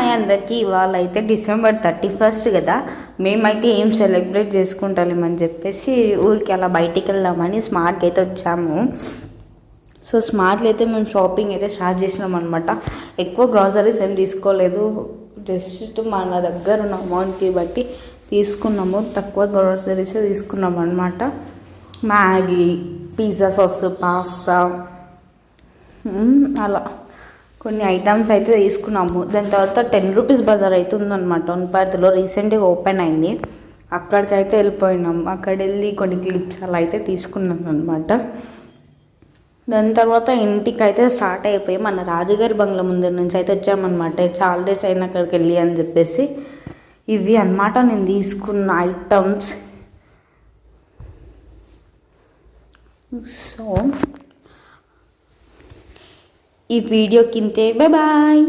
Hi అందరికీ. ఇవాళ అయితే డిసెంబర్ 31 కదా. మేమైతే ఏం సెలబ్రేట్ చేసుకుంటామని చెప్పేసి ఊరికి అలా బయటికి వెళ్దామని స్మార్ట్కి అయితే వచ్చాము. సో స్మార్ట్లో అయితే మేము షాపింగ్ అయితే స్టార్ట్ చేసినాం అనమాట. ఎక్కువ గ్రాసరీస్ ఏం తీసుకోలేదు, జస్ట్ మన దగ్గర ఉన్న అమౌంట్కి బట్టి తీసుకున్నాము. తక్కువ గ్రాసరీస్ తీసుకున్నాం అనమాట. మ్యాగీ, పిజ్జా సాస్, పాస్తా, అలా కొన్ని ఐటమ్స్ అయితే తీసుకున్నాము. దాని తర్వాత 10 రూపీస్ బజార్ అయితే ఉందన్నమాట ఉన్పార్తిలో, రీసెంట్గా ఓపెన్ అయింది. అక్కడికి అయితే వెళ్ళిపోయినాం. అక్కడ వెళ్ళి కొన్ని క్లిప్స్ అలా అయితే తీసుకున్నాం అనమాట. దాని తర్వాత ఇంటికి అయితే స్టార్ట్ అయిపోయి మన రాజుగారి బంగ్లా ముందర నుంచి అయితే వచ్చామన్నమాట. చాలా డేస్ అయిన అక్కడికి వెళ్ళి అని చెప్పేసి. ఇవి అన్నమాట నేను తీసుకున్న ఐటమ్స్. సో ఈ వీడియో కింతే. Bye bye.